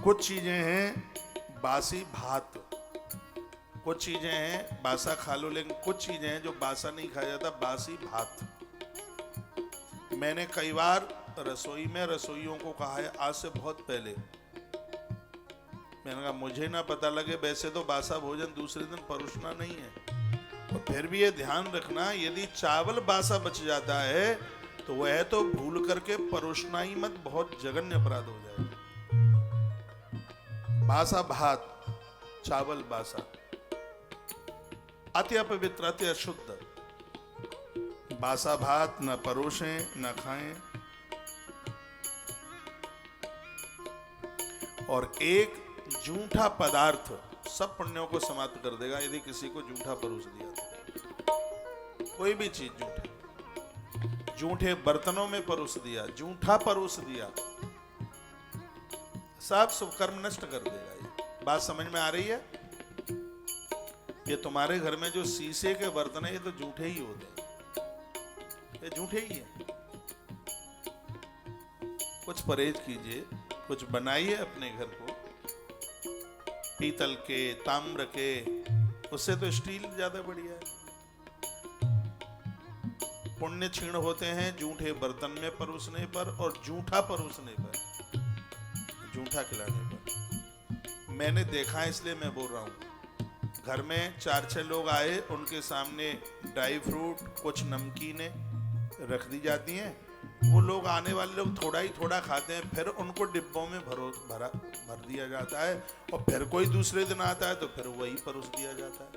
कुछ चीजें हैं बासी भात, कुछ चीजें हैं बासा खा लो, लेकिन कुछ चीजें हैं जो बासा नहीं खाया जाता, बासी भात। मैंने कई बार रसोई में रसोइयों को कहा है, आज से बहुत पहले, मैंने कहा मुझे ना पता लगे, वैसे तो बासा भोजन दूसरे दिन परोसना नहीं है, तो फिर भी ये ध्यान रखना, यदि चावल बासा बच जाता है तो वह तो भूल करके परोसना ही मत, बहुत जघन्य अपराध हो जाएगा। बासा भात, चावल बासा, अति अपवित्र, अति अशुद्ध। बासा भात न परोसें न खाएं। और एक जूठा पदार्थ सब पुण्यों को समाप्त कर देगा यदि किसी को जूठा परोस दिया तो। कोई भी चीज जूठे, जूठे बर्तनों में परोस दिया, जूठा परोस दिया, सब शुभ कर्म नष्ट कर देगा। ये बात समझ में आ रही है? ये तुम्हारे घर में जो शीशे के बर्तन है ये तो जूठे ही होते हैं, ये जूठे ही है। कुछ परहेज कीजिए, कुछ बनाइए अपने घर को पीतल के, ताम्र के, उससे तो स्टील ज्यादा बढ़िया है। पुण्य क्षीण होते हैं जूठे बर्तन में परोसने पर और जूठा परोसने पर, जूठा खिलाने पर। मैंने देखा है इसलिए मैं बोल रहा हूं। घर में 4-6 लोग आए, उनके सामने ड्राई फ्रूट, कुछ नमकीनें रख दी जाती हैं, वो लोग, आने वाले लोग थोड़ा ही थोड़ा खाते हैं, फिर उनको डिब्बों में भर दिया जाता है, और फिर कोई दूसरे दिन आता है तो फिर वही परोस दिया जाता है।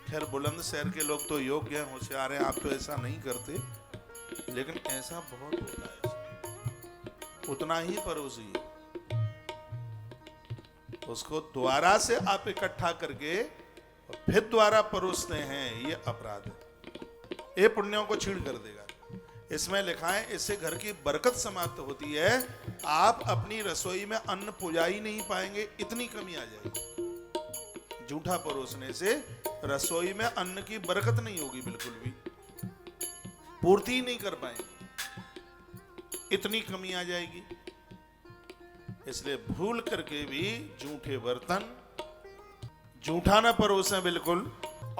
खैर बुलंद शहर के लोग तो योग्य हैं, होशियार हैं, आप तो ऐसा नहीं करते, लेकिन ऐसा बहुत होता है। उतना ही परोसिए, उसको दोबारा से आप इकट्ठा करके और फिर दोबारा परोसते हैं, ये अपराध है, ये पुण्यों को छीण कर देगा। इसमें लिखा है इससे घर की बरकत समाप्त होती है, आप अपनी रसोई में अन्न पुजा ही नहीं पाएंगे, इतनी कमी आ जाएगी। जूठा परोसने से रसोई में अन्न की बरकत नहीं होगी, बिल्कुल भी पूर्ति ही नहीं कर पाएंगे, इतनी कमी आ जाएगी। इसलिए भूल करके भी जूठे बर्तन, जूठा ना परोसें बिल्कुल,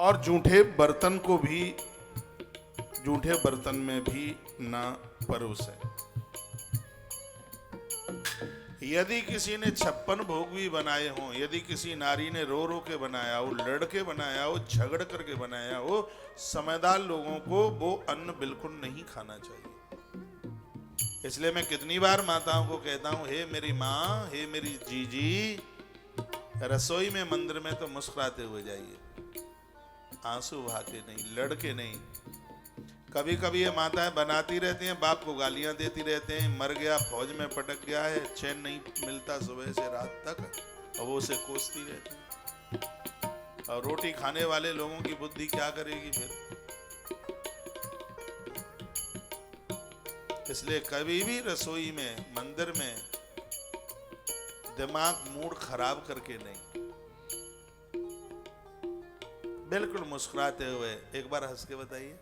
और जूठे बर्तन को भी, जूठे बर्तन में भी ना परोसें। यदि किसी ने 56 भोग भी बनाए हों, यदि किसी नारी ने रो रो के बनाया हो, लड़ के बनाया हो, झगड़ करके बनाया हो, समझदार लोगों को वो अन्न बिल्कुल नहीं खाना चाहिए। इसलिए मैं कितनी बार माताओं को कहता हूं, हे मेरी माँ, हे मेरी जीजी, रसोई में, मंदिर में तो मुस्कुराते हुए जाइए, आंसू बहा के नहीं, लड़ के नहीं। कभी कभी ये माताएं बनाती रहती हैं, बाप को गालियां देती रहते हैं, मर गया, फौज में पटक गया है, चैन नहीं मिलता सुबह से रात तक, और वो उसे कोसती रहती है। और रोटी खाने वाले लोगों की बुद्धि क्या करेगी फिर? इसलिए कभी भी रसोई में, मंदिर में दिमाग, मूड खराब करके नहीं, बिल्कुल मुस्कुराते हुए। एक बार हंस के बताइए।